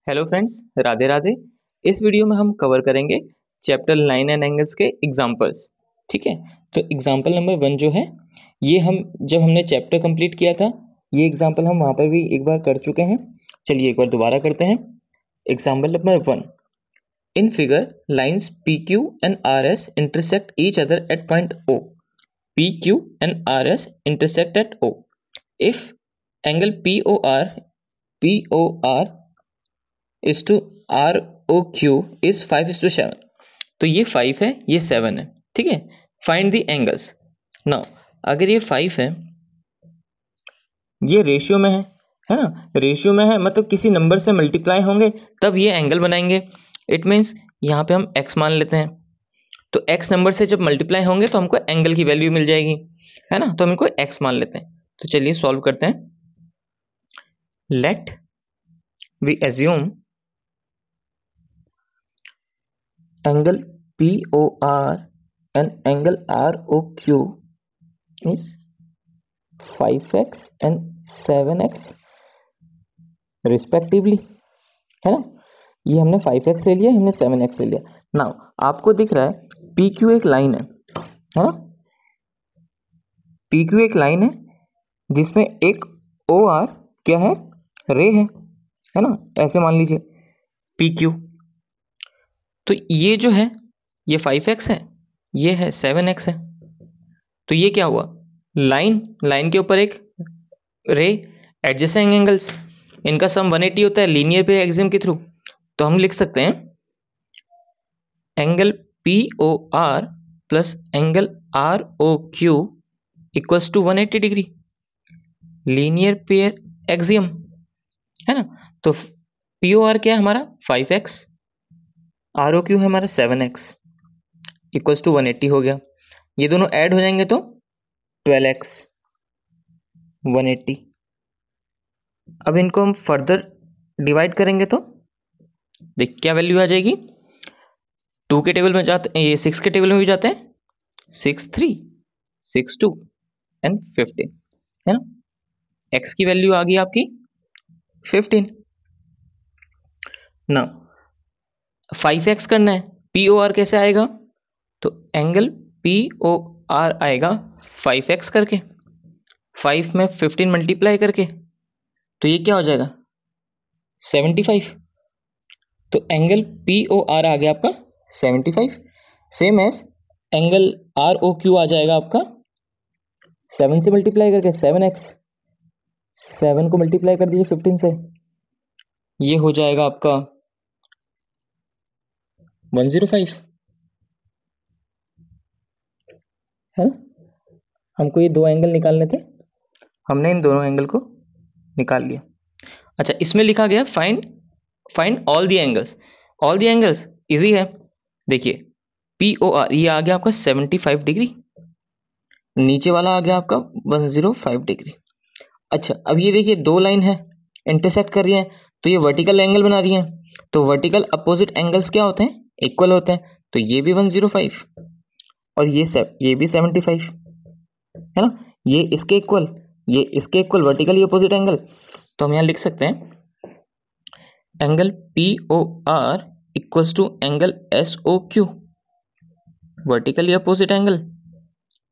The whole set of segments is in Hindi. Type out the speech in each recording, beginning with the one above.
Hello friends, Radhe Radhe. इस वीडियो में हम कवर करेंगे चैप्टर लाइन एंड एंगल्स के एग्जांपल्स। ठीक है, तो एग्जांपल नंबर 1 जो है ये हम जब हमने चैप्टर कंप्लीट किया था, ये एग्जांपल हम वहां पर भी एक बार कर चुके हैं। चलिए एक बार दोबारा करते हैं। Example number 1, in figure lines P Q and R S intersect each other at point O. P Q and R S intersect at O if angle P O R is to R O Q is 5:7। तो ये 5 है, ये 7 है। ठीक है, फाइंड द एंगल्स। नाउ अगर ये 5 है, ये रेशियो में है ना, रेशियो में है मतलब किसी नंबर से मल्टीप्लाई होंगे तब ये एंगल बनाएंगे। इट मीन्स यहाँ पे हम x मान लेते हैं, तो x नंबर से जब मल्टीप्लाई होंगे तो हमको एंगल की वैल्यू मिल जाएगी, है ना। तो हम इनको x मान लेते हैं। तो चलिए सॉल्व करते हैं। Let we assume angle POR and angle ROQ is 5x and 7x respectively, है ना। ये हमने 5x ले लिया, हमने 7x ले लिया। नाउ आपको दिख रहा है PQ एक लाइन है ना। PQ एक लाइन है जिसमें एक OR क्या है, रे है ना। ऐसे मान लीजिए PQ। तो ये जो है ये 5x है, ये है 7x है। तो ये क्या हुआ, लाइन के ऊपर एक रे, एडजेसेंट एंगल्स, इनका सम 180 होता है लीनियर पे एक्सियम के थ्रू। तो हम लिख सकते हैं angle P O R plus angle R O Q equals to 180 degree, linear pair axiom, है ना। तो पी ओ आर क्या है हमारा 5x, आर ओ क्यू है हमारा 7x, इक्वल्स टू 180 हो गया। ये दोनों ऐड हो जाएंगे तो 12x 180। अब इनको हम फर्दर डिवाइड करेंगे तो देख क्या वैल्यू आ जाएगी। 2 के टेबल में जाते, ये 6 के टेबल में भी जाते हैं, 6 3 6 2 एंड 15, है ना। x की वैल्यू आ गई आपकी 15। ना 5x करना है, पी ओ आर कैसे आएगा, तो एंगल पी ओ आर आएगा 5x करके, 5 में 15 मल्टीप्लाई करके, तो ये क्या हो जाएगा 75। तो एंगल पी ओ आर आ गया आपका 75, same as angle R O Q आ जाएगा आपका 7 से मल्टीप्लाई करके 7x, 7 को मल्टीप्लाई कर दीजिए 15 से, ये हो जाएगा आपका 105, है ना। हमको ये दो एंगल निकालने थे, हमने इन दोनों एंगल को निकाल लिया। अच्छा, इसमें लिखा गया find all the angles. All the angles easy है। देखिए पी ओ आर ये आ गया आपका 75 डिग्री, नीचे वाला आ गया आपका 105 डिग्री। अच्छा, अब ये देखिए दो लाइन है इंटरसेक्ट कर रही है, तो ये वर्टिकल एंगल बना रही है। तो वर्टिकल अपोजिट एंगल्स क्या होते हैं, इक्वल होते हैं। तो ये भी 105 और ये भी 75, है ना। ये इसके इक्वल, ये इसके इक्वल, वर्टिकली अपोजिट एंगल। तो हम यहाँ लिख सकते हैं angle P O R equals to angle S O Q, vertically opposite angle,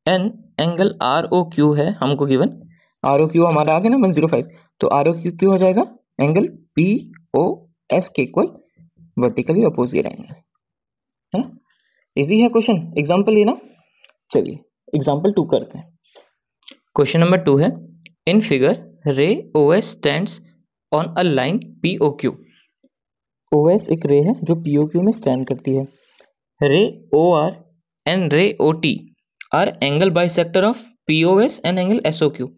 and angle R O Q है हमको गिवन, आर ओ क्यू हमारा आ गया ना 105। तो आर ओ क्यू क्यू हो जाएगा एंगल पी ओ एस के इक्वल, वर्टिकली अपोजिट एंगल, है ना। इजी है क्वेश्चन, एग्जाम्पल ये ना। चलिए एग्जाम्पल 2 करते हैं। क्वेश्चन नंबर 2 है, in figure ray O S stands on a line P O Q. O S एक रे है जो पी ओ क्यू में स्टैंड करती है। Ray O R and ray O T are angle bisector of P O S and angle S O Q.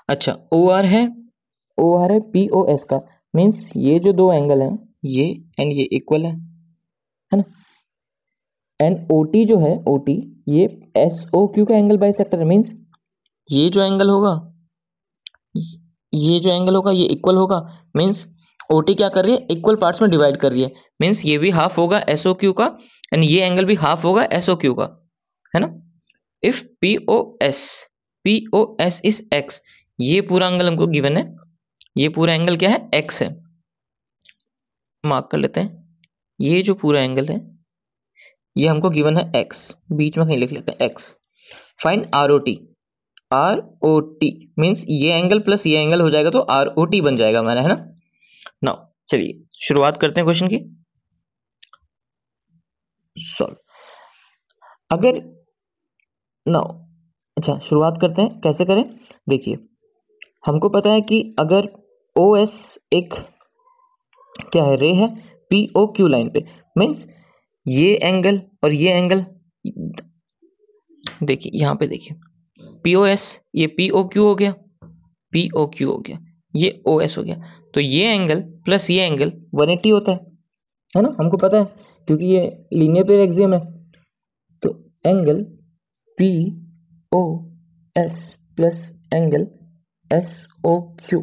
अच्छा, ओ आर है पी ओ एस का, मीन्स ये जो दो एंगल हैं ये एंड ये इक्वल है ना। एंड ओ टी जो है, ओ टी ये एस ओ क्यू का एंगल बाइसेक्टर, मीन्स ये जो एंगल होगा, ये इक्वल होगा। मीन्स ओटी क्या कर रही है, इक्वल पार्ट्स में डिवाइड कर रही है। मीन्स ये भी हाफ होगा एसओ क्यू का एंड ये एंगल भी हाफ होगा एसओ क्यू का, है ना। If P O S is x, ये पूरा एंगल हमको गिवन है, ये पूरा एंगल क्या है, एक्स है। मार्क कर लेते हैं। ये जो पूरा एंगल है ये हमको गिवन है एक्स, बीच में कहीं लिख लेते हैं x. Find R O T. R O T means ये एंगल प्लस ये एंगल हो जाएगा तो आर ओ टी बन जाएगा हमारा, है ना। नाउ चलिए शुरुआत करते हैं क्वेश्चन की। सॉल्व। अगर नाउ अच्छा शुरुआत करते हैं, कैसे करें देखिए। हमको पता है कि अगर ओ एस एक क्या है, रे है पी ओ क्यू लाइन पे, मीन्स ये एंगल और ये एंगल, देखिए यहाँ पे देखिए पी ओ एस, ये पी ओ क्यू हो गया, पी ओ क्यू हो गया, ये ओ एस हो गया। तो ये एंगल प्लस ये एंगल 180 होता है ना, हमको पता है क्योंकि ये लीनियर पेयर एक्सियम है। तो angle P O S plus angle S O Q,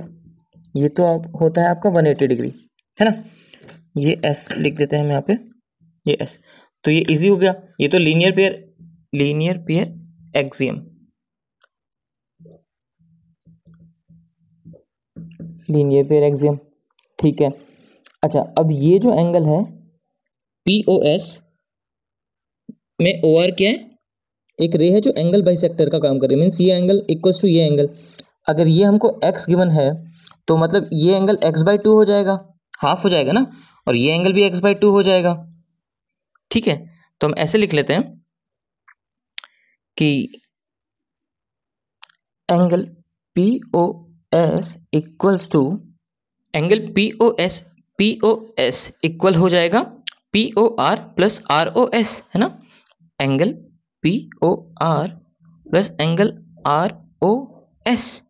ये तो आप होता है आपका 180 डिग्री, है ना। ये एस लिख देते हैं हम यहाँ पे, ये एस। तो ये इजी हो गया, ये तो linear pair axiom, linear pair axiom, ठीक है। अच्छा अब ये जो एंगल है पी ओ एस में ओ आर क्या है, एक रे है जो एंगल बाइसेक्टर का काम कर रही है, मीन्स ये एंगल इक्वल्स टू ये एंगल। अगर ये हमको x गिवन है तो मतलब ये एंगल x/2 हो जाएगा, हाफ हो जाएगा ना, और ये एंगल भी x/2 हो जाएगा, ठीक है। तो हम ऐसे लिख लेते हैं कि angle P O S equals to, angle P O S equal हो जाएगा P O R plus R O S, है ना। Angle P O R plus angle R O S.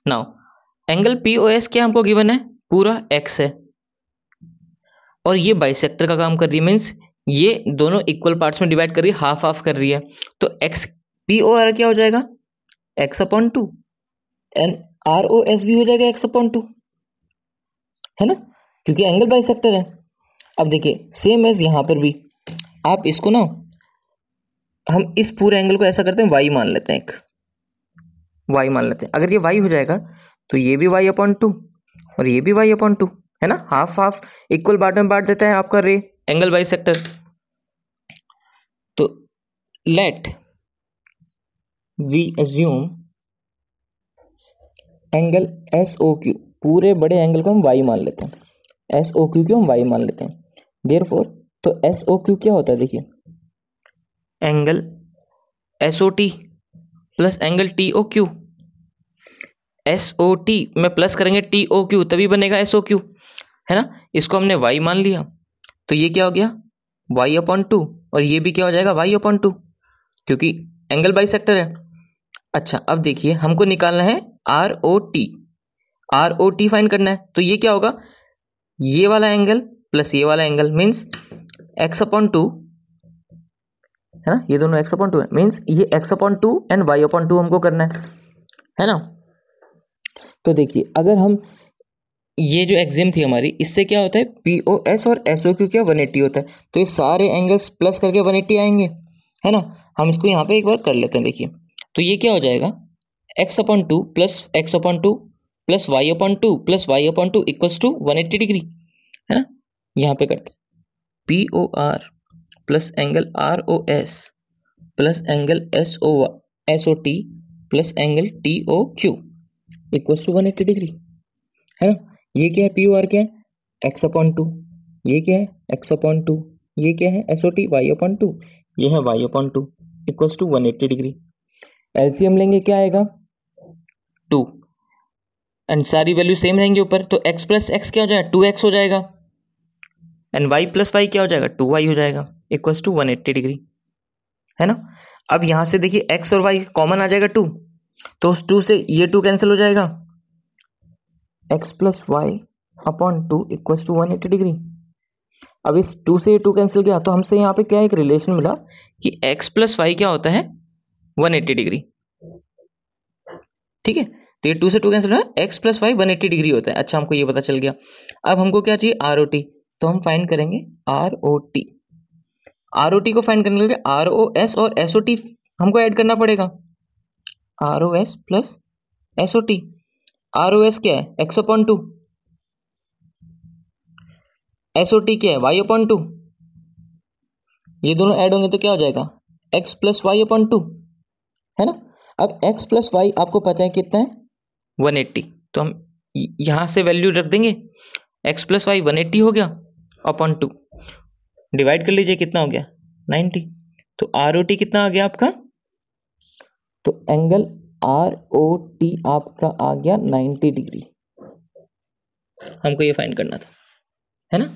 Now angle P O S क्या हमको गिवन है, पूरा एक्स है, और ये बाइसेक्टर का काम कर रही है, मीन्स ये दोनों इक्वल पार्ट्स में डिवाइड कर रही है, हाफ हाफ कर रही है। तो एक्स पी ओ आर क्या हो जाएगा, x/2, and are O S भी हो जाएगा x/2, है ना, क्योंकि एंगल बाइसेक्टर है। अब देखिए सेम एज यहां पर भी आप इसको ना, हम इस पूरे एंगल को ऐसा करते हैं y मान लेते हैं, एक y मान लेते हैं। अगर ये y हो जाएगा तो ये भी y/2 और ये भी y/2, है ना, हाफ हाफ इक्वल पार्ट में बांट देता है आपका रे एंगल बाइसेक्टर। तो let we assume angle S O Q, पूरे बड़े एंगल को हम y मान लेते हैं, एस ओ क्यू को हम y मान लेते हैं। देयरफॉर तो एस ओ क्यू क्या होता है, देखिए angle S O T plus angle T O Q. S O T में प्लस करेंगे टी ओ क्यू तभी बनेगा एस ओ क्यू, है ना। इसको हमने y मान लिया तो ये क्या हो गया y/2, और ये भी क्या हो जाएगा y/2, क्योंकि एंगल बाइसेक्टर है। अच्छा अब देखिए हमको निकालना है R O T, R O T find करना है। तो ये क्या होगा, ये वाला एंगल प्लस ये वाला एंगल, मीन्स x/2, है ना, ये दोनों x/2 है, मीन्स ये x/2 एंड y/2 हमको करना है ना। तो देखिए अगर हम, ये जो एक्सियम थी हमारी, इससे क्या होता है पी ओ एस और एस ओ क्यू क्या 180 होता है, तो ये सारे एंगल्स प्लस करके 180 आएंगे, है ना। हम इसको यहाँ पे एक बार कर लेते हैं, देखिए तो ये क्या हो जाएगा x/2 plus x/2 plus y/2 plus y/2 equals to 180 degree, है ना। यहाँ पे करते हैं P O R plus angle R O S plus angle S O T plus angle T O Q equals to 180 degree, है ना। ये क्या है पी ओ आर क्या है x/2, ये क्या है x/2, ये क्या है एस ओ टी y/2, ये है y/2 equals to 180 degree. LCM लेंगे क्या आएगा 2, एंड सारी वैल्यू सेम रहेंगे ऊपर, तो x प्लस एक्स क्या हो जाएगा 2x हो जाएगा, एंड y प्लस वाई क्या हो जाएगा 2y हो जाएगा इक्वल्स टू 180 डिग्री, है ना। अब यहां से देखिए x और y कॉमन आ जाएगा 2, तो उस 2 से ये 2 कैंसिल हो जाएगा, x plus y upon 2 equals to 180 degree. अब इस 2 से ये 2 कैंसिल किया तो हमसे यहाँ पे क्या एक रिलेशन मिला कि x प्लस वाई क्या होता है 180 डिग्री, ठीक है। तो ये 2 से 2 कैंसिल हुआ, x प्लस वाई 180 डिग्री होता है। अच्छा हमको ये पता चल गया। अब हमको क्या चाहिए आर ओ टी, तो हम फाइंड करेंगे R O T. R O T को फाइंड करने के लिए आर ओ एस और एस ओ टी हमको ऐड करना पड़ेगा, R O S plus S O T. R O S क्या है x/2, SOT क्या है, y/2, ये दोनों ऐड होंगे तो क्या हो जाएगा, x + y/2, है ना। अब x + y आपको पता है कितना है, 180, तो हम यहां से वैल्यू रख देंगे, x + y 180 हो गया अपॉन 2, डिवाइड कर लीजिए कितना हो गया, 90। तो ROT कितना आ गया आपका, तो एंगल ROT आपका आ गया 90 डिग्री। हमको ये फाइंड करना था, है ना।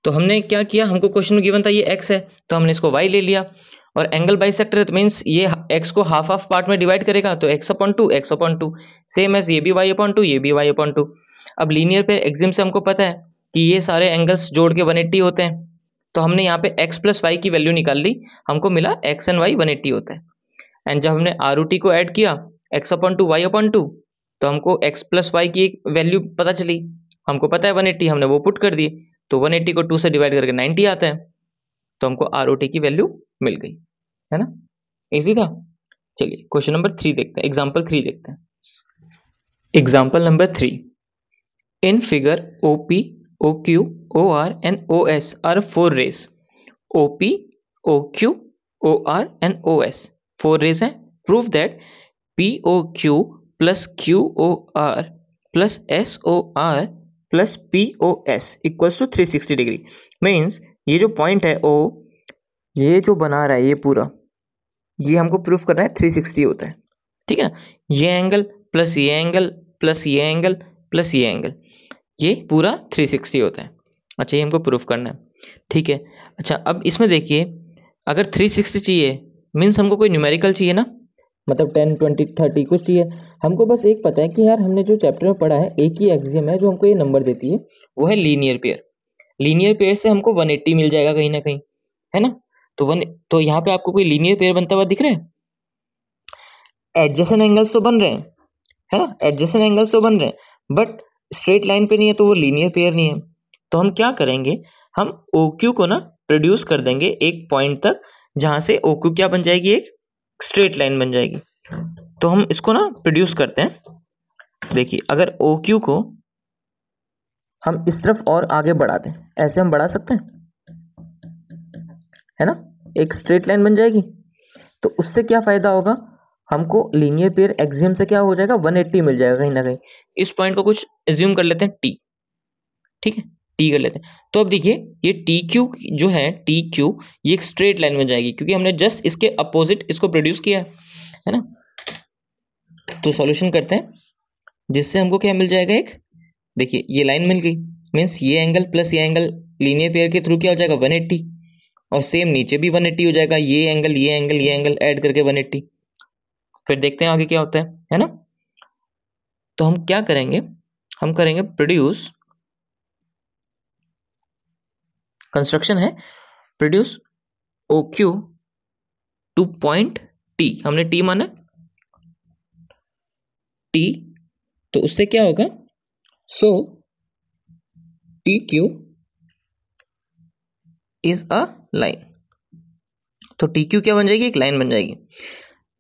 तो हमने क्या किया, हमको क्वेश्चन में गिवन था ये x है, तो हमने इसको y ले लिया, और एंगल बाइसेक्टर है तो मीन्स ये x को हाफ हाफ पार्ट में डिवाइड करेगा, तो x/2 x/2, सेम एज ये भी y/2 ये भी y/2। अब लीनियर पे एक्सिम से हमको पता है कि ये सारे एंगल्स जोड़ के 180 होते हैं, तो हमने यहाँ पे x + y की वैल्यू निकाल ली, हमको मिला x एंड y 180 होता है। एंड जब हमने ROT को ऐड किया x/2 y/2, तो हमको x + y की एक वैल्यू पता चली, हमको पता है 180, हमने वो पुट कर दिए, तो 180 को 2 से डिवाइड करके 90 आता है, तो हमको ROT की वैल्यू मिल गई, है ना। इजी था। चलिए क्वेश्चन नंबर 3 देखते हैं, एग्जाम्पल 3 देखते हैं। Example number 3, in figure OP, OQ, OR and OS are 4 rays. OP, OQ, OR and OS 4 rays हैं। Prove that POQ plus QOR plus SOR plus POS equals to 360 degree. Means ये जो पॉइंट है O, ये जो बना रहा है ये पूरा, ये हमको प्रूफ करना है 360 होता है, ठीक है ना। ये एंगल प्लस ये एंगल प्लस ये एंगल प्लस ये एंगल, ये पूरा 360 होता है। अच्छा ये हमको प्रूफ करना है, ठीक है। अच्छा अब इसमें देखिए, अगर 360 चाहिए मीन्स हमको कोई न्यूमेरिकल चाहिए ना, मतलब 10 20 30 कुछ चाहिए। हमको बस एक पता है कि यार हमने जो चैप्टर में पढ़ा है एक ही एक्सियम है जो हमको ये नंबर देती है, वो है लीनियर पेयर। लीनियर पेयर से हमको 180 मिल जाएगा कहीं ना कहीं, है ना। तो यहाँ पे आपको कोई लीनियर पेयर बनता हुआ दिख रहा है, एडजेसेंट एंगल्स तो बन रहे हैं, है ना, एडजेसेंट एंगल्स तो बन रहे हैं, बट स्ट्रेट लाइन पे नहीं है, तो वो लीनियर पेयर नहीं है। तो हम क्या करेंगे, हम OQ को ना प्रोड्यूस कर देंगे एक पॉइंट तक, जहां से OQ क्या बन जाएगी, एक स्ट्रेट लाइन बन जाएगी। तो हम इसको ना प्रोड्यूस करते हैं। देखिए अगर OQ को हम इस तरफ और आगे बढ़ा दें, ऐसे हम बढ़ा सकते हैं, है ना, एक स्ट्रेट लाइन बन जाएगी। तो उससे क्या फायदा होगा, हमको लीनियर पेयर एक्सियम से क्या हो जाएगा, 180 मिल जाएगा कहीं ना कहीं। इस पॉइंट को कुछ एज्यूम कर लेते हैं T, ठीक है, T कर लेते हैं। तो अब देखिए ये TQ जो है, TQ ये एक स्ट्रेट लाइन बन जाएगी, क्योंकि हमने जस्ट इसके अपोजिट इसको प्रोड्यूस किया है ना। तो सॉल्यूशन करते हैं, जिससे हमको क्या मिल जाएगा, एक देखिए ये लाइन मिल गई, मीन्स ये एंगल प्लस ये एंगल लीनियर पेयर के थ्रू क्या हो जाएगा, 180, और सेम नीचे भी 180 हो जाएगा, ये एंगल ये एंगल ये एंगल ऐड करके 180। फिर देखते हैं आगे क्या होता है ना। तो हम क्या करेंगे, हम करेंगे प्रोड्यूस, कंस्ट्रक्शन है produce OQ two point T, हमने T माना T, तो उससे क्या होगा, सो TQ इज अ लाइन, तो TQ क्या बन जाएगी, एक लाइन बन जाएगी।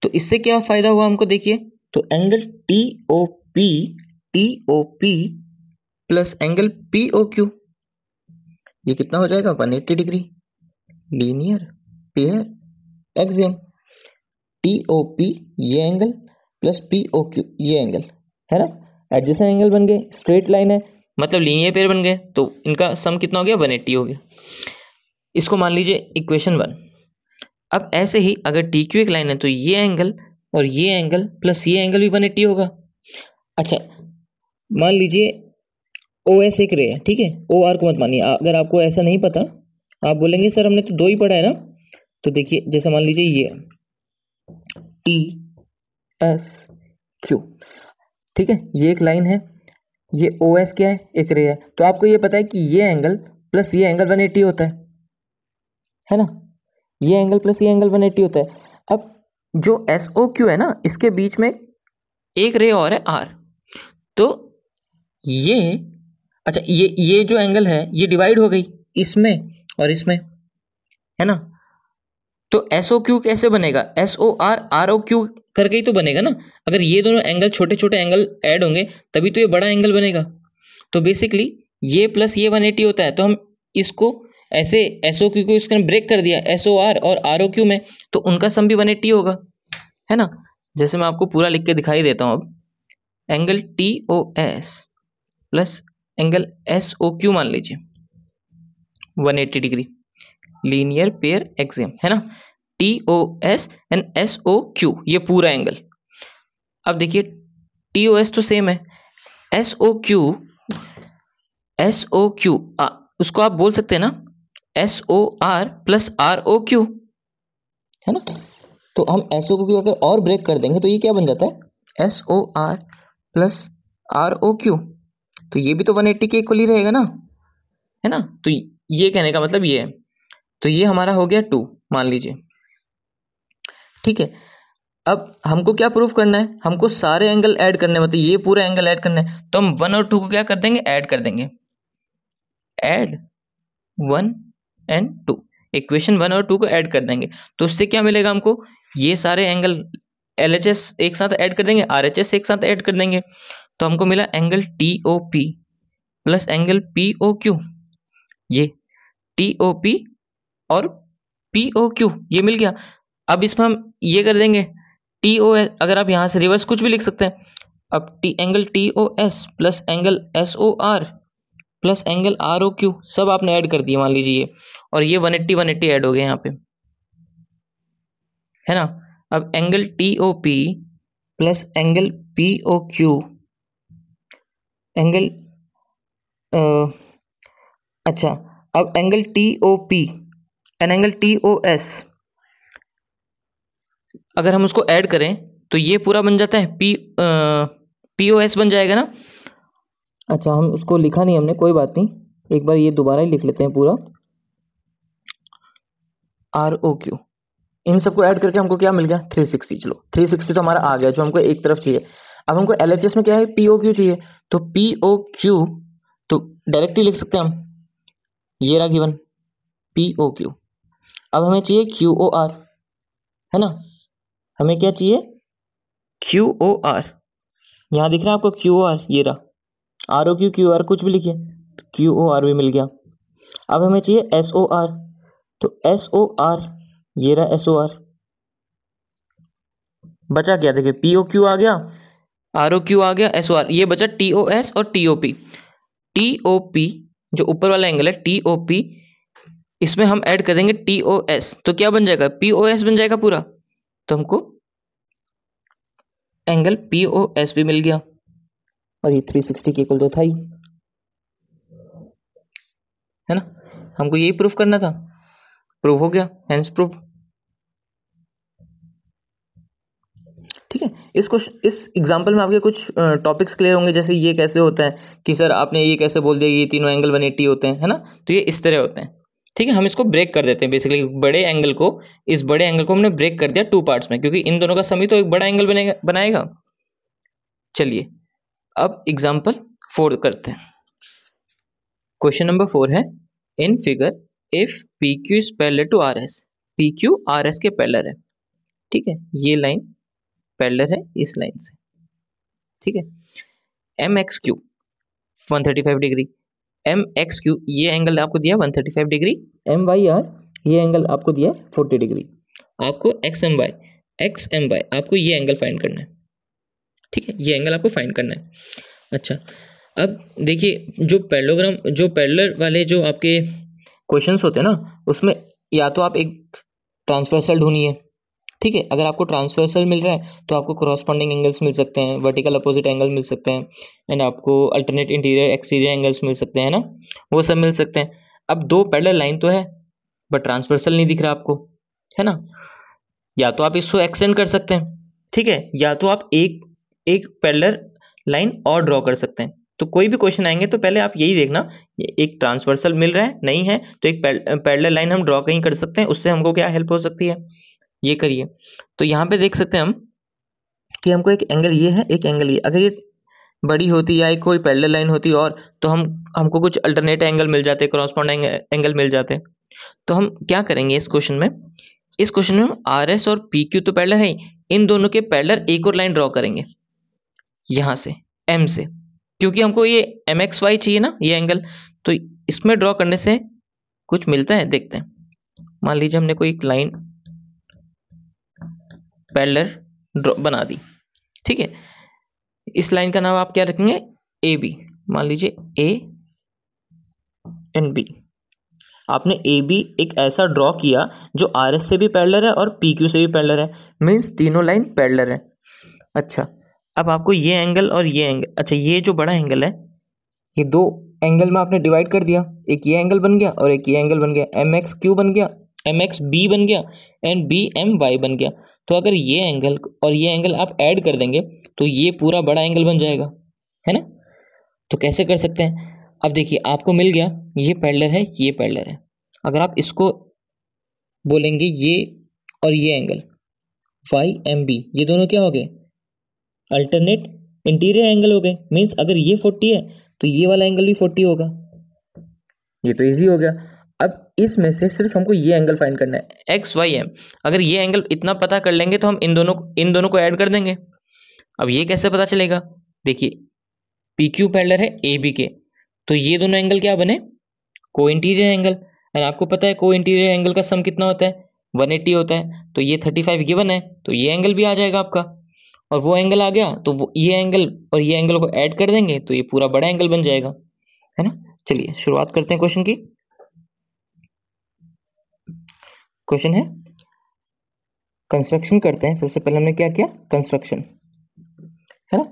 तो इससे क्या फायदा हुआ हमको, देखिए तो angle TOP plus angle POQ, ये कितना हो जाएगा, 180 degree, linear pair axiom. TOP ये एंगल प्लस POQ ये एंगल, है ना, एडजेसेंट एंगल बन गए, स्ट्रेट लाइन है, मतलब लीनियर पेयर बन गए, तो इनका सम कितना हो गया, 180 हो गया। इसको मान लीजिए इक्वेशन 1। अब ऐसे ही अगर TQ एक लाइन है, तो ये एंगल और ये एंगल प्लस ये एंगल भी 180 होगा। अच्छा मान लीजिए OS एक रे है, ठीक है, OR को मत मानिए, अगर आपको ऐसा नहीं पता, आप बोलेंगे सर हमने तो 2 ही पढ़ा है ना। तो देखिए जैसे मान लीजिए ये TSQ, ठीक है, ये एक लाइन है, ये OS क्या है, एक रे है, तो आपको ये पता है कि ये एंगल प्लस ये एंगल 180 होता है ना, ये एंगल प्लस ये एंगल 180 होता है। अब जो SOQ है ना, इसके बीच में एक रे और है R, तो ये अच्छा ये जो एंगल है ये डिवाइड हो गई इसमें और इसमें, है ना। तो SOQ कैसे बनेगा, SOR ROQ करके ही तो बनेगा ना। अगर ये दोनों एंगल छोटे छोटे एंगल ऐड होंगे तभी तो ये बड़ा एंगल बनेगा। तो बेसिकली ये प्लस ये 180 होता है, तो हम इसको ऐसे SOQ को इसने ब्रेक कर दिया SOR और ROQ में, तो उनका सम भी 180 होगा, है ना। जैसे मैं आपको पूरा लिख के दिखाई देता हूं। अब angle TOS plus angle SOQ मान लीजिए 180 डिग्री, लीनियर पेयर एक्सियम, है ना। TOS एंड SOQ ये पूरा एंगल। अब देखिए TOS तो सेम है, SOQ उसको आप बोल सकते हैं ना SOR प्लस ROQ, है ना। तो हम SOQ अगर और ब्रेक कर देंगे तो ये क्या बन जाता है SOR प्लस ROQ, तो ये भी तो 180 के इक्वल ही रहेगा ना, है ना। तो ये कहने का मतलब ये है। तो ये हमारा हो गया 2 मान लीजिए, ठीक है। अब हमको क्या प्रूफ करना है, हमको सारे एंगल ऐड करने हैं, मतलब ये पूरा एंगल ऐड करना है। तो हम 1 और 2 को क्या कर देंगे, ऐड कर देंगे, ऐड 1 एंड 2, इक्वेशन 1 और 2 को ऐड कर देंगे। तो उससे क्या मिलेगा हमको, ये सारे एंगल LHS एक साथ ऐड कर देंगे, RHS एक साथ ऐड कर देंगे, तो हमको मिला angle TOP plus angle POQ। ये TOP और POQ ये मिल गया। अब इसमें हम ये कर देंगे TOS, अगर आप यहां से रिवर्स कुछ भी लिख सकते हैं। अब angle TOS plus angle SOR plus angle ROQ सब आपने ऐड कर दिए मान लीजिए ये, और ये 180 ऐड हो गए यहाँ पे, है ना। अब angle TOP plus angle POQ angle अच्छा, अब angle TOP and angle TOS अगर हम उसको ऐड करें तो ये पूरा बन जाता है POS बन जाएगा ना। अच्छा, हम उसको लिखा नहीं हमने, कोई बात नहीं, एक बार ये दोबारा ही लिख लेते हैं पूरा ROQ। इन सबको ऐड करके हमको क्या मिल गया 360। चलो 360 तो हमारा आ गया जो हमको एक तरफ चाहिए। अब हमको LHS में क्या है POQ चाहिए, तो POQ तो डायरेक्टली लिख सकते हैं हम, ये रहा गिवन POQ। अब हमें चाहिए QOR, है ना। हमें क्या चाहिए QOR, यहां दिख रहा है आपको QOR, ये रहा। ROQ QR कुछ भी लिखिए, QOR भी मिल गया। अब हमें चाहिए SOR, तो SOR ये रहा SOR। बचा क्या, देखिए POQ आ गया, ROQ आ गया, SOR, ये बचा TOS और TOP। TOP जो ऊपर वाला एंगल है TOP, इसमें हम ऐड कर देंगे TOS, तो क्या बन जाएगा POS बन जाएगा पूरा। तो हमको एंगल POS भी मिल गया, और ये 360 के इक्वल तो था ही, है ना। हमको यही प्रूफ करना था, प्रूफ हो गया, हेंस प्रूफ। ठीक है, इस एग्जांपल में आपके कुछ टॉपिक्स क्लियर होंगे, जैसे ये कैसे होता है कि सर आपने ये कैसे बोल दिया ये तीनों एंगल 180 होते हैं, है ना। तो ये इस तरह होते हैं। ठीक है, हम इसको ब्रेक कर देते हैं बेसिकली, इस बड़े एंगल को हमने ब्रेक कर दिया 2 पार्ट्स में, क्योंकि इन दोनों का सम ही तो एक बड़ा एंगल बनाएगा। चलिए अब एग्जाम्पल 4 करते हैं। क्वेश्चन नंबर 4 है, in figure if PQ is parallel to RS, PQ RS के पैरेलल है। ठीक है, ये लाइन पैरेलल है इस लाइन से। ठीक है, MXQ 135 डिग्री, MXQ ये एंगल आपको दिया 135 डिग्री, MYR ये एंगल आपको दिया 40 डिग्री। आपको XMY आपको ये एंगल फाइंड करना है। ठीक है, ये एंगल आपको फाइंड करना है। अच्छा, अब देखिए जो पैरेलल वाले जो आपके क्वेश्चंस होते हैं ना, उसमें या तो आप एक ट्रांसवर्सल ढूंढिए। ठीक है, अगर आपको ट्रांसवर्सल मिल रहा है तो आपको कॉरस्पॉन्डिंग एंगल्स मिल सकते हैं, वर्टिकल अपोजिट एंगल मिल सकते हैं, एंड आपको अल्टरनेट इंटीरियर एक्सटीरियर एंगल्स मिल सकते हैं ना, वो सब मिल सकते हैं। अब 2 पैरेलल लाइन तो है बट ट्रांसवर्सल नहीं दिख रहा आपको, है ना। या तो आप इसको एक्सटेंड कर सकते हैं, ठीक है, या तो आप एक पैरेलल लाइन और ड्रॉ कर सकते हैं। तो कोई भी क्वेश्चन आएंगे तो पहले आप यही देखना, एक ट्रांसवर्सल मिल रहा है, नहीं है तो एक पैरेलल लाइन हम ड्रॉ कहीं कर सकते हैं, उससे हमको क्या हेल्प हो सकती है, ये करिए। तो यहाँ पे देख सकते हैं हम कि हमको एक एंगल ये है, एक एंगल ये, अगर ये बड़ी होती या एक कोई पैरेलल लाइन होती और तो हमको कुछ अल्टरनेट एंगल मिल जाते, कॉरस्पॉन्डिंग एंगल मिल जाते। तो हम क्या करेंगे इस क्वेश्चन में RS और PQ तो पैरेलल है, इन दोनों के पैरेलल एक और लाइन ड्रॉ करेंगे यहां से M से, क्योंकि हमको ये MXY चाहिए ना ये एंगल, तो इसमें ड्रॉ करने से कुछ मिलता है, देखते हैं। मान लीजिए हमने कोई एक लाइन पैरेलल बना दी, ठीक है। इस लाइन का नाम आप क्या रखेंगे, ए बी। मान लीजिए ए एंड बी। आपने ए बी एक ऐसा ड्रॉ किया जो आर एस से भी पैरेलल है और पी क्यू से भी पैरेलल है, मीन्स तीनों लाइन पैरेलल है। अच्छा, अब आपको ये एंगल और ये एंगल, अच्छा ये जो बड़ा एंगल है, ये दो एंगल में आपने डिवाइड कर दिया, एक ये एंगल बन गया और एक ये एंगल बन गया, एम एक्स क्यू बन गया, एम एक्स बी बन गया एंड बी एम वाई बन गया। तो अगर ये एंगल और ये एंगल आप ऐड कर देंगे तो ये पूरा बड़ा एंगल बन जाएगा, है ना। तो कैसे कर सकते हैं, अब देखिए आपको मिल गया, ये पैरेलल है, ये पैरेलल है। अगर आप इसको बोलेंगे ये और ये एंगल वाई एम बी, ये दोनों क्या हो गए, अल्टरनेट इंटीरियर एंगल हो गए। मीन्स अगर ये 40 है तो ये वाला एंगल भी 40 होगा। ये तो इजी हो गया। अब इसमें से सिर्फ हमको ये एंगल फाइंड करना है, एक्स वाई एम। अगर ये एंगल इतना पता कर लेंगे तो हम इन दोनों को ऐड कर देंगे। अब ये कैसे पता चलेगा, देखिए पी क्यू पैरेलल है ए बी के, तो ये दोनों एंगल क्या बने, को इंटीरियर एंगल। एंड आपको पता है को इंटीरियर एंगल का सम कितना होता है, 180 होता है। तो ये 35 गिवन है, तो ये एंगल भी आ जाएगा आपका, और वो एंगल आ गया तो वो ये एंगल और ये एंगल को ऐड कर देंगे तो ये पूरा बड़ा एंगल बन जाएगा, है ना। चलिए शुरुआत करते हैं क्वेश्चन की। क्वेश्चन है कंस्ट्रक्शन करते हैं। सबसे पहले हमने क्या किया, कंस्ट्रक्शन, है ना।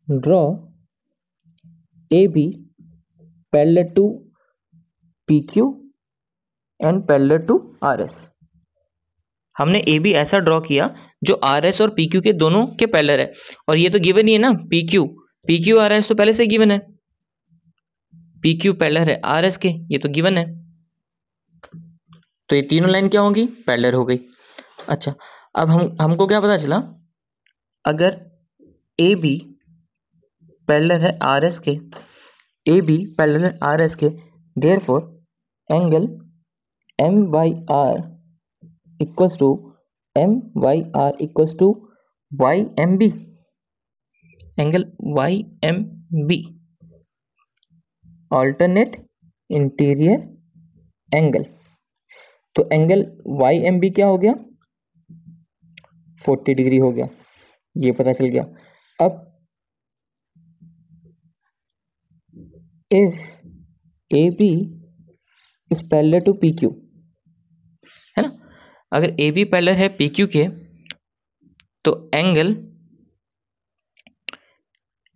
Draw A B parallel to P Q and parallel to R S. हमने ए बी ऐसा ड्रॉ किया जो आर एस और पी क्यू के दोनों के पैरेलल है, और ये तो गिवन ही है ना, पी क्यू आर एस तो पहले से गिवन है, पी क्यू पैरेलल है आर एस के, ये तो गिवन है। तो ये तीनों लाइन क्या होगी, पैरेलल हो गई। अच्छा, अब हमको क्या पता चला, अगर ए बी पैरेलल है आर एस के, ए बी पैरेलल है आर एस के, therefore angle M Y R equals to M Y R equals to Y M B, angle Y M B, alternate interior angle. तो एंगल वाई एम बी क्या हो गया, 40 डिग्री हो गया, ये पता चल गया। अब if A B is parallel to P Q, है ना, अगर ए बी पैरेलल है पी क्यू के, तो angle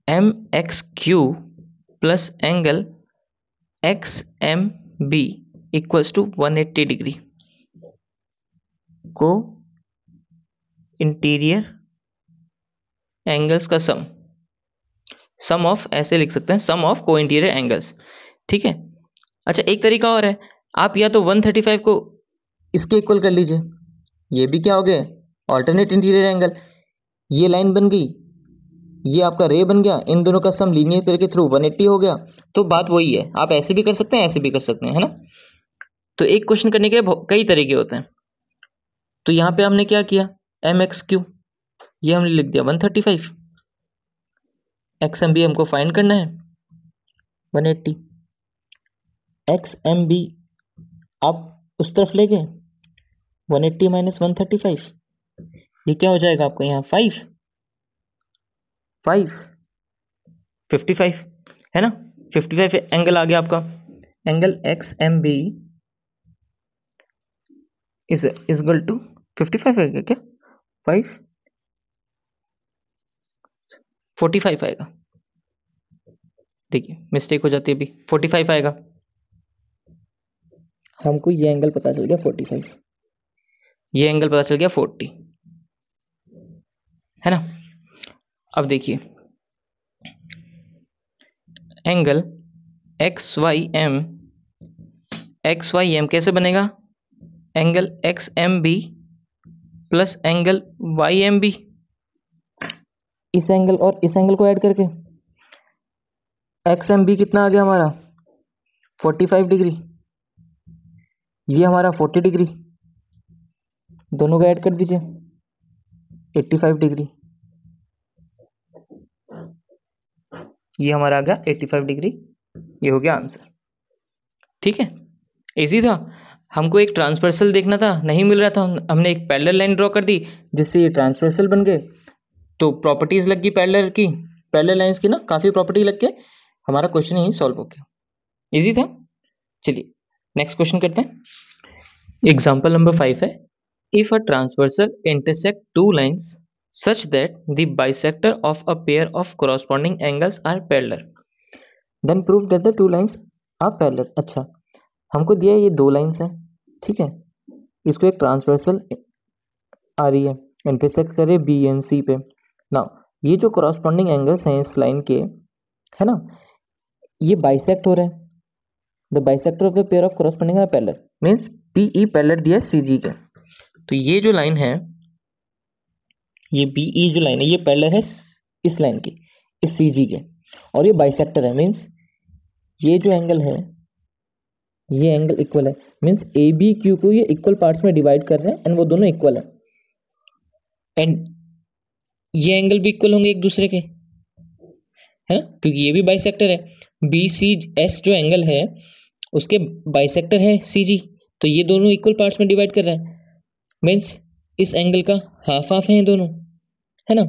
M X Q plus angle X M B equals to 180 degree को इंटीरियर एंगल्स का सम ऑफ, ऐसे लिख सकते हैं, सम ऑफ को इंटीरियर एंगल्स, ठीक है। अच्छा, एक तरीका और है, आप या तो 135 को इसके इक्वल कर लीजिए, ये भी क्या हो गया, ऑल्टरनेट इंटीरियर एंगल। ये लाइन बन गई, ये आपका रे बन गया, इन दोनों का सम लीनियर पेयर के थ्रू 180 हो गया। तो बात वही है, आप ऐसे भी कर सकते हैं, ऐसे भी कर सकते हैं, है ना। तो एक क्वेश्चन करने के कई तरीके होते हैं। तो यहाँ पे हमने क्या किया, एम एक्स क्यू ये हमने लिख दिया 135, एक्स एम बी हमको फाइंड करना है 180, एक्स एम बी आप उस तरफ ले गए, 180 माइनस 135, ये क्या हो जाएगा आपका यहाँ 5 55, है ना। 55 एंगल आ गया आपका, angle X M B is equal to 55 आएगा क्या, 45 आएगा, देखिए मिस्टेक हो जाती है, अभी 45 आएगा, हमको ये एंगल पता चल गया 45, ये एंगल पता चल गया 40, है ना। अब देखिए एंगल एक्स वाई एम कैसे बनेगा, angle X M B plus angle Y M B, इस एंगल और इस एंगल को ऐड करके एक्स एम बी कितना आ गया हमारा 45 डिग्री, ये हमारा 40 डिग्री, दोनों को ऐड कर दीजिए 85 डिग्री, ये हमारा आ गया 85 डिग्री, ये हो गया आंसर, ठीक है। इजी था। हमको एक ट्रांसवर्सल देखना था, नहीं मिल रहा था, हमने एक पैरेलल लाइन ड्रॉ कर दी जिससे ये ट्रांसवर्सल बन गए। तो प्रॉपर्टीज लग गई पैरेलल की, पैरेलल लाइंस की ना काफी प्रॉपर्टी लग के हमारा क्वेश्चन यही सॉल्व हो गया। इजी था। चलिए नेक्स्ट क्वेश्चन करते हैं। एग्जाम्पल नंबर 5 है, if a transversal intersect two lines such that the bisector of a pair of corresponding angles are parallel then prove that the two lines are parallel. अच्छा, हमको दिया ये दो लाइन्स हैं, ठीक है, इसको एक ट्रांसवर्सल आ रही है, इंटरसेक्ट करे बी एंड सी पे ना, ये जो corresponding एंगल्स हैं इस लाइन के, है ना, ये बाइसेक्ट हो रहे हैं। The bisector of the pair of corresponding are parallel means P E parallel दिया सी जी के। तो ये जो लाइन है, ये बीई जो लाइन है ये पैरेलल है इस लाइन की, इस सी जी के, और ये बाइसेक्टर है मींस ये जो एंगल है ये एंगल इक्वल है, मींस ए बी क्यू को ये इक्वल पार्ट्स में डिवाइड कर रहे हैं एंड वो दोनों इक्वल है, एंड ये एंगल भी इक्वल होंगे एक दूसरे के, है ना, क्योंकि ये भी बाइसेक्टर है। बी सी एस जो एंगल है उसके बाइसेक्टर है सी जी, तो ये दोनों इक्वल पार्ट्स में डिवाइड कर रहा है, मीन्स इस एंगल का हाफ हाफ है ये दोनों, है ना,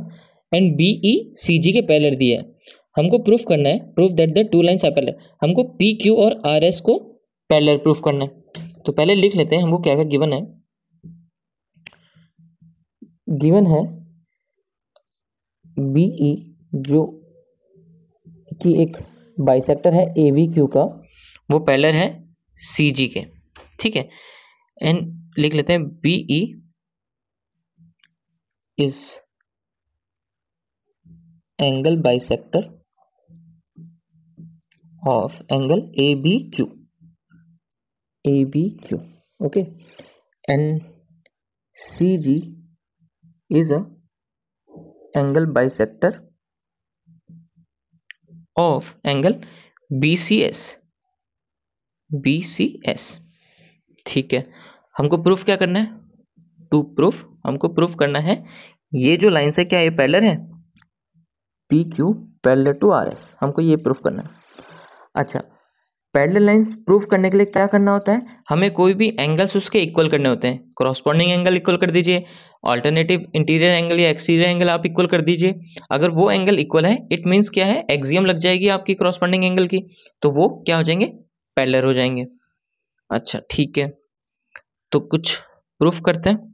एंड बी ई सी जी के पैरेलल दिया है। हमको प्रूफ करना है, proof that the two lines are parallel, हमको पी क्यू और आर एस को पैरेलल प्रूफ करना है। तो पहले लिख लेते हैं हमको क्या क्या गिवन है। गिवन है बी ई जो कि एक बाइसेक्टर है ए बी क्यू का, वो पैरेलल है सी जी के, ठीक है, एंड लिख लेते हैं B E is angle bisector of angle A B Q, A B Q, okay, and C G is a angle bisector of angle B C S, B C S, ठीक है। हमको प्रूफ क्या करना है, टू प्रूफ हमको प्रूफ करना है ये जो लाइन है क्या ये पैरेलल है, P Q parallel to R S, हमको ये प्रूफ करना है। अच्छा, पैरेलल लाइंस प्रूफ करने के लिए क्या करना होता है, हमें कोई भी एंगल्स उसके इक्वल करने होते हैं। कॉरस्पॉन्डिंग एंगल इक्वल कर दीजिए, ऑल्टरनेटिव इंटीरियर एंगल या एक्सटीरियर एंगल आप इक्वल कर दीजिए। अगर वो एंगल इक्वल है इट मीन्स क्या है, एक्सियम लग जाएगी आपकी कॉरस्पॉन्डिंग एंगल की, तो वो क्या हो जाएंगे, पैरेलल हो जाएंगे। अच्छा ठीक है, तो कुछ प्रूफ करते हैं।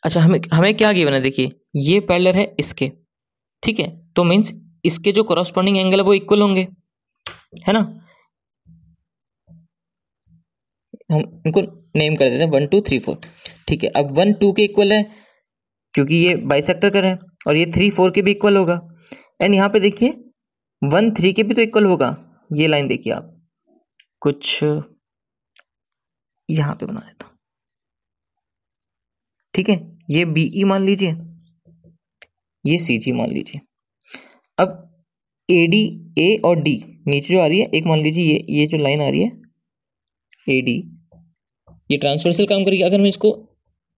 अच्छा, हमें हमें क्या गिवन है, देखिए ये पैरेलल है इसके, ठीक है, तो मीन्स इसके जो कॉरस्पॉन्डिंग एंगल है वो इक्वल होंगे, है ना। हम इनको नेम कर देते हैं 1 2 3 4, ठीक है। अब 1 2 के इक्वल है क्योंकि ये बाइसेक्टर कर है, और ये 3 4 के भी इक्वल होगा, एंड यहाँ पे देखिए 1 3 के भी तो इक्वल होगा। ये लाइन देखिए आप, कुछ यहाँ पे बना देता हूँ, ठीक है, ये बीई मान लीजिए, ये सी जी मान लीजिए। अब ए डी, ए और डी नीचे जो आ रही है, एक मान लीजिए ये जो लाइन आ रही है ए डी, ये ट्रांसवर्सल काम करेगी। अगर हम इसको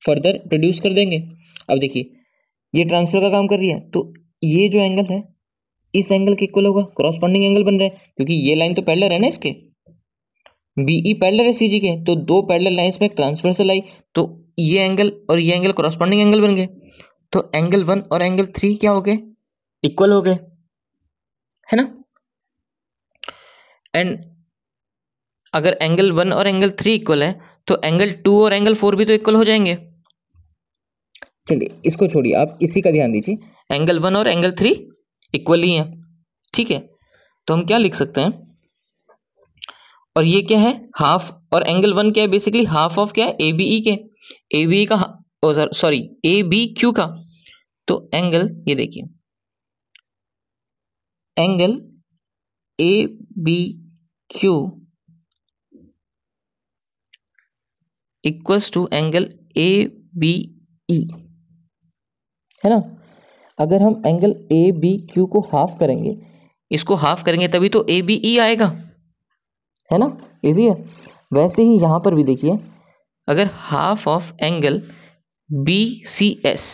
फर्दर प्रोड्यूस कर देंगे, अब देखिए ये ट्रांसफर का काम कर रही है, तो ये जो एंगल है इस एंगल के इक्वल होगा, कॉरस्पॉन्डिंग एंगल बन रहा है, क्योंकि ये लाइन तो पैरेलल है ना इसके, बीई पैरेलल है सीजी के, तो दो पैरेलल लाइंस में ट्रांसवर्सल आई, तो ये एंगल और ये एंगल कॉरस्पॉन्डिंग एंगल बन गए, तो एंगल 1 और एंगल 3 क्या हो गए, इक्वल हो गए, है ना। एंड अगर एंगल 1 और एंगल 3 इक्वल है तो एंगल 2 और एंगल 4 भी तो इक्वल हो जाएंगे। चलिए इसको छोड़िए, आप इसी का ध्यान दीजिए, एंगल 1 और एंगल 3 इक्वल ही है, ठीक है, तो हम क्या लिख सकते हैं, और ये क्या है हाफ, और एंगल 1 क्या है, बेसिकली हाफ ऑफ क्या है, ए बी ई के, ए बी का, सॉरी ए बी क्यू का, तो एंगल ये देखिए angle A B Q equals to angle A B E, है ना। अगर हम एंगल ए बी क्यू को हाफ करेंगे, इसको हाफ करेंगे तभी तो ए बी ई आएगा, है ना, इजी है। वैसे ही यहां पर भी देखिए, अगर half of angle B C S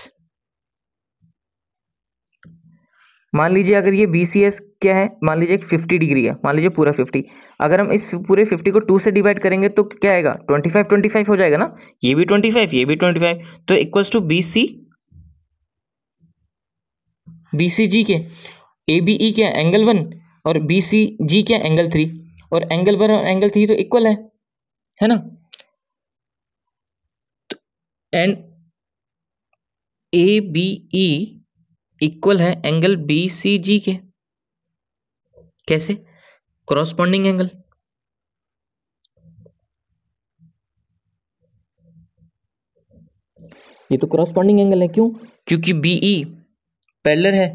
मान लीजिए अगर ये BCS क्या है, मान लीजिए 50 डिग्री है, मान लीजिए पूरा 50, अगर हम इस पूरे 50 को 2 से डिवाइड करेंगे तो क्या आएगा, 25 25 हो जाएगा ना, ये भी 25 ये भी 25, तो इक्वल्स टू BCG के ABE क्या एंगल 1 और BCG क्या एंगल 3, और एंगल 1 और एंगल 3 तो इक्वल है ना, एंड ABE इक्वल है एंगल BCG के, कैसे, कॉरस्पॉन्डिंग एंगल, ये तो कॉरस्पॉन्डिंग एंगल है, क्यों, क्योंकि BE पैरेलल है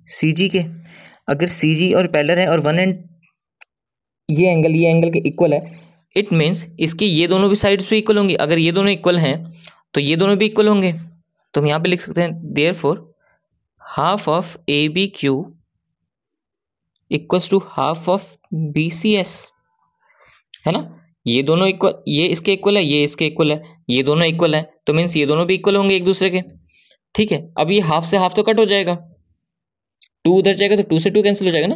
CG के, अगर CG और पैरेलल है और वन एंड ये एंगल के इक्वल है, इट मीन्स इसके ये दोनों भी साइड्स भी इक्वल होंगी, अगर ये दोनों इक्वल हैं तो ये दोनों भी इक्वल होंगे, तो हम यहाँ पे लिख सकते हैं therefore half of ABQ equals to half of BCS, है ना, ये दोनों इक्वल, ये इसके इक्वल है, ये इसके इक्वल है, ये दोनों इक्वल है, तो मीन्स ये दोनों भी इक्वल होंगे एक दूसरे के, ठीक है। अब ये हाफ से हाफ तो कट हो जाएगा, 2 उधर जाएगा तो 2 से 2 कैंसिल हो जाएगा ना,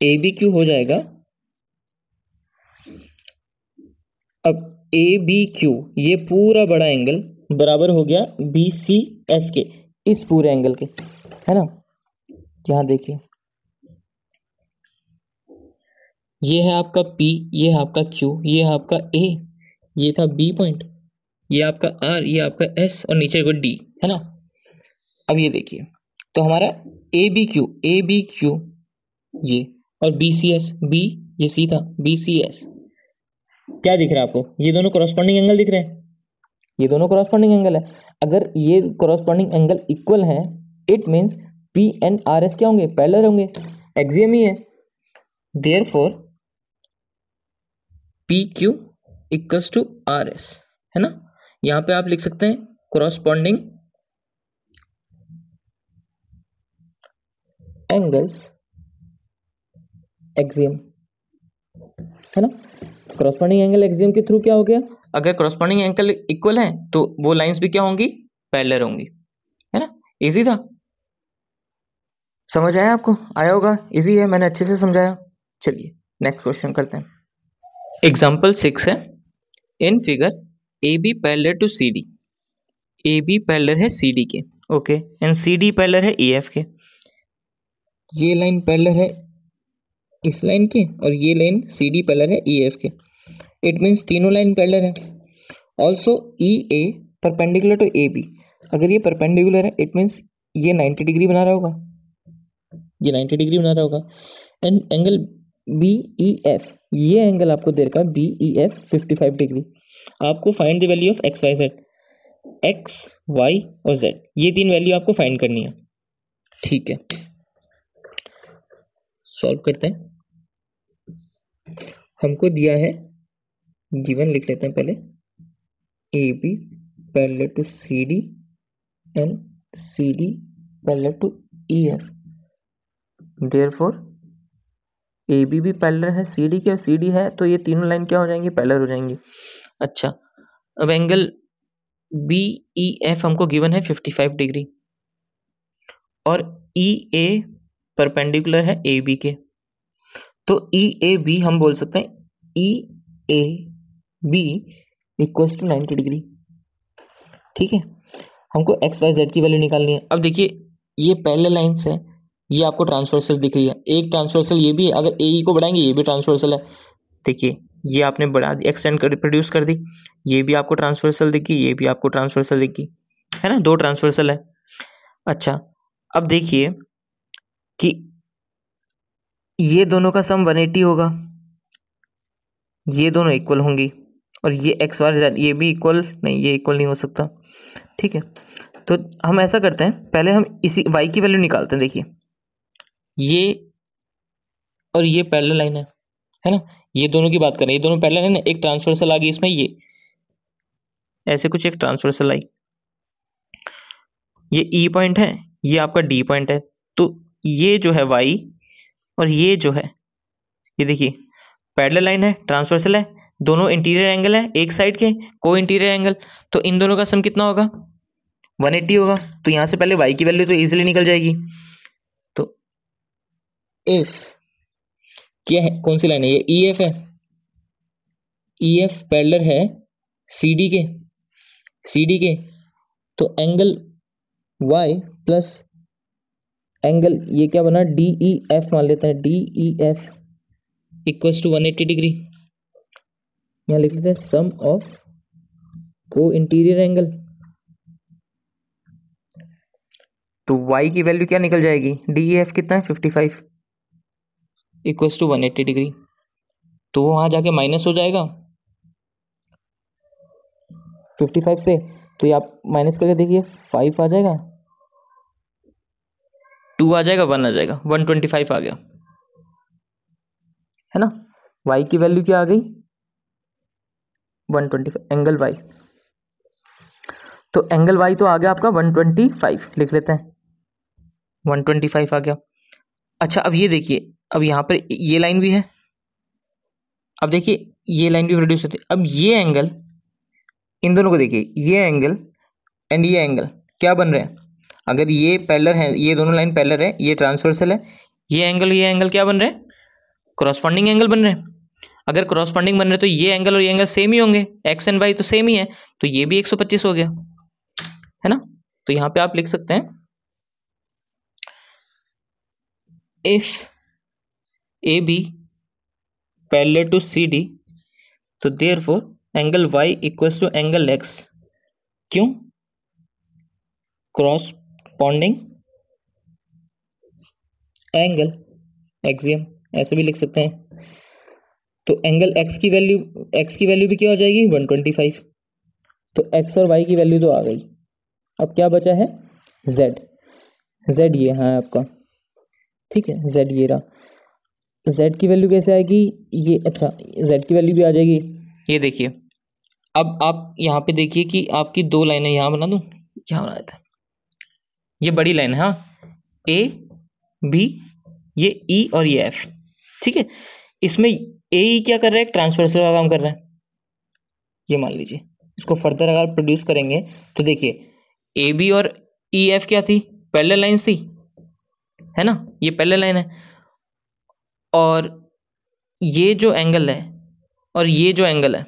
ABQ हो जाएगा, अब ABQ ये पूरा बड़ा एंगल बराबर हो गया BCS के इस पूरे एंगल के, है ना, यहां देखिए ये है आपका P, ये है आपका Q, ये है आपका A, ये था B पॉइंट, ये आपका R, ये आपका S और नीचे को D, है ना। अब ये देखिए तो हमारा ABQ ये और BCS B ये C था, BCS क्या दिख रहा है आपको, ये दोनों कॉरस्पॉन्डिंग एंगल दिख रहे हैं, ये दोनों कॉरस्पॉन्डिंग एंगल है, अगर ये कॉरस्पॉन्डिंग एंगल इक्वल है it means P and RS क्या होंगे, पैरेलल होंगे, एक्सियम ही है, therefore PQ equals to RS, है ना, यहां पे आप लिख सकते हैं कॉरस्पॉन्डिंग एंगल्स एक्सियम, है ना, कॉरस्पॉन्डिंग एंगल एक्सियम के थ्रू क्या हो गया, अगर कॉरस्पॉन्डिंग एंगल इक्वल है तो वो लाइंस भी क्या होंगी, पैरेलल होंगी, है ना, इजी था, समझ आया आपको, आया होगा, इजी है, मैंने अच्छे से समझाया। चलिए नेक्स्ट क्वेश्चन करते हैं, एग्जाम्पल 6 है, in figure AB parallel to CD, AB parallel है CD के, ओके, एंड CD पैरेलल है EF के, ये लाइन पैरेलल है इस लाइन के और ये लाइन CD पैरेलल है EF के, इट मींस तीनों लाइन पैरेलल है, also EA perpendicular to AB, अगर ये परपेंडिकुलर है इट मींस ये 90 डिग्री बना रहा होगा, ये 90 डिग्री बना रहा होगा, एंड एंगल BEF ये एंगल आपको दे रखा है BEF 55 डिग्री, आपको find the value of x y z, x y और z, ये तीन वैल्यू आपको फाइंड करनी है, ठीक है, सॉल्व करते हैं, हमको दिया है, गिवन लिख लेते हैं पहले, AB parallel to CD and CD parallel to EF, therefore AB भी पैरेलल है CD के और CD है, तो ये तीनों लाइन क्या हो जाएंगी, पैरेलल हो जाएंगी। अच्छा अब एंगल BEF हमको गिवन है 55 डिग्री और EA परपेंडिकुलर है AB के, तो EAB हम बोल सकते हैं EAB इक्वल्स टू 90 डिग्री, ठीक है, हमको x y z की वैल्यू निकालनी है। अब देखिए ये पैरेलल लाइंस है, ये आपको ट्रांसवर्सल दिख रही है, एक ट्रांसवर्सल ये भी है, अगर AE को बढ़ाएंगे ये भी ट्रांसवर्सल है, देखिए ये आपने बढ़ा दी, एक्सटेंड कर प्रोड्यूस कर दी, ये भी आपको ट्रांसवर्सल दिखी, ये भी आपको ट्रांसवर्सल दिखी, है ना, दो ट्रांसवर्सल है। अच्छा अब देखिए कि ये दोनों का सम 180 होगा, ये दोनों इक्वल होंगी, और ये एक्स वाई जेड ये भी इक्वल नहीं, ये इक्वल नहीं हो सकता, ठीक है, तो हम ऐसा करते हैं पहले हम इसी y की वैल्यू निकालते हैं, देखिए ये और ये पैरेलल लाइन है ना, ये दोनों की बात करें, ये दोनों पैरेलल है ना, एक ट्रांसवर्सल आ गई इसमें, ये ऐसे कुछ एक ट्रांसवर्सल आई, ये E पॉइंट है, ये आपका D पॉइंट है, तो ये जो है y और ये जो है, ये देखिए पैरेलल लाइन है, ट्रांसवर्सल है, दोनों इंटीरियर एंगल है एक साइड के, को इंटीरियर एंगल, तो इन दोनों का सम कितना होगा 180 होगा, तो यहां से पहले y की वैल्यू तो इजीली निकल जाएगी। तो इफ क्या है, कौन सी लाइन है ये, EF है, EF पैरेलल है CD के, तो एंगल y प्लस एंगल ये क्या बना, DEF मान लेते हैं, DEF इक्वल्स टू 180 डिग्री। यहाँ लिख लेते हैं सम ऑफ को इंटीरियर एंगल। तो y की वैल्यू क्या निकल जाएगी, DEF कितना है 55 इक्वल्स टू 180 डिग्री। तो वो वहां जाके माइनस हो जाएगा 55 से, तो ये आप माइनस करके देखिए 5 आ जाएगा, 2 आ जाएगा, 1 आ जाएगा, 125 आ गया, है ना। y की वैल्यू क्या आ गई 125, एंगल y, तो एंगल y तो आ गया आपका 125, लिख लेते हैं 125 आ गया। अच्छा अब ये देखिए, अब यहाँ पर ये लाइन भी है, अब देखिए ये लाइन भी प्रोड्यूस होती है। अब ये एंगल, इन दोनों को देखिए, ये एंगल एंड ये एंगल क्या बन रहे हैं, अगर ये पैरेलल है, ये दोनों लाइन पैरेलल है, ये ट्रांसवर्सल है, ये एंगल क्या बन रहे हैं, कॉरस्पॉन्डिंग एंगल बन रहे हैं। अगर कॉरस्पॉन्डिंग बन रहे हैं तो ये एंगल और ये एंगल सेम ही होंगे, एक्स एंड वाई तो सेम ही है, तो ये भी 125 हो गया, है ना। तो यहां पे आप लिख सकते हैं if AB parallel to CD, तो therefore angle y equals to angle x, क्यों, कॉरस्पॉन्डिंग एंगल, एक्सियम ऐसे भी लिख सकते हैं। तो एंगल x की वैल्यू भी क्या हो जाएगी 125, तो x और y की वैल्यू तो आ गई। अब क्या बचा है z ये हाँ आपका, ठीक है, z ये रहा। z की वैल्यू कैसे आएगी, ये अच्छा z की वैल्यू भी आ जाएगी, ये देखिए। अब आप यहाँ पे देखिए कि आपकी दो लाइनें, यहाँ बना दूं, यहाँ बना देता, ये बड़ी लाइन है हाँ, A B, ये E और ये F, ठीक है। इसमें AE क्या कर रहा है, ट्रांसवर्सल का काम कर रहा है, ये मान लीजिए। इसको फर्दर अगर प्रोड्यूस करेंगे तो देखिए AB और EF क्या थी, पैरेलल लाइंस थी, है ना, ये पैरेलल लाइन है। और ये जो एंगल है और ये जो एंगल है,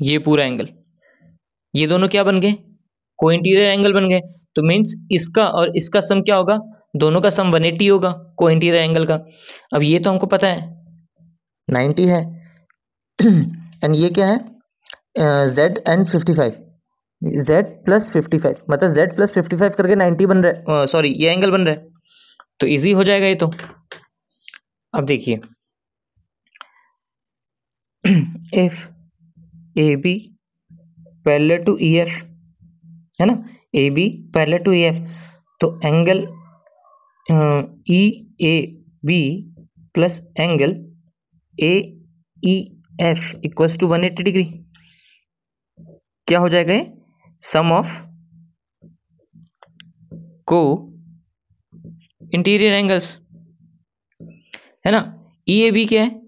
ये पूरा एंगल, ये दोनों क्या बन गए, कोइंटीरियर एंगल बन गए। तो मीन्स इसका और इसका सम क्या होगा, दोनों का सम 180 होगा कोइंटीरियर एंगल का। अब ये तो हमको पता है 90 है एंड ये क्या है Z एंड 55, Z प्लस 55, मतलब Z प्लस 55 करके 90 बन रहा है, सॉरी ये एंगल बन रहा है, तो इजी हो जाएगा ये तो। अब देखिए if AB parallel to EF, है ना, AB पैरेलल टू EF, तो angle EAB plus angle AEF equals to 180 degree, क्या हो जाएगा ये, सम ऑफ को इंटीरियर एंगल्स, है ना। EAB क्या है,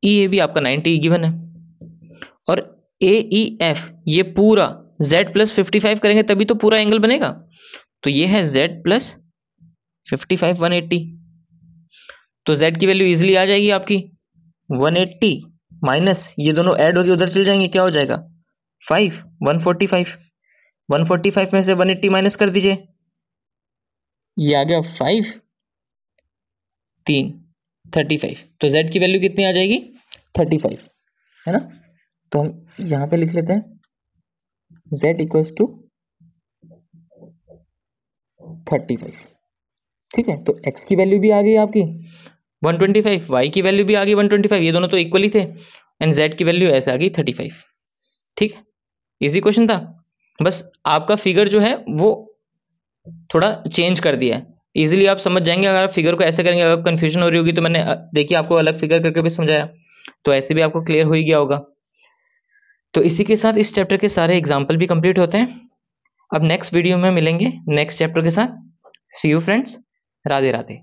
EAB आपका 90 गिवन है, और AEF ये पूरा Z प्लस 55 करेंगे तभी तो पूरा एंगल बनेगा, तो ये है Z प्लस 55 180, तो Z की वैल्यू इजीली आ जाएगी आपकी 180 माइनस ये दोनों ऐड होके उधर चल जाएंगे, क्या हो जाएगा 5 145 में से 180 माइनस कर दीजिए, ये आ गया 5 3 35, तो Z की वैल्यू कितनी आ जाएगी 35, है ना। तो हम यहां पे लिख लेते हैं Z इक्वल्स टू 35, ठीक है। तो x की वैल्यू भी आ गई आपकी 125, y की वैल्यू भी आ गई 125, ये दोनों तो इक्वली थे, एंड z की वैल्यू ऐसे आ गई 35, ठीक है। इजी क्वेश्चन था, बस आपका फिगर जो है वो थोड़ा चेंज कर दिया है, इजीली आप समझ जाएंगे अगर आप फिगर को ऐसे करेंगे। अगर कंफ्यूजन हो रही होगी तो मैंने देखिए आपको अलग फिगर करके भी समझाया, तो ऐसे भी आपको क्लियर हो ही गया होगा। तो इसी के साथ इस चैप्टर के सारे एग्जाम्पल भी कंप्लीट होते हैं। अब नेक्स्ट वीडियो में मिलेंगे नेक्स्ट चैप्टर के साथ। सी यू फ्रेंड्स, राधे राधे।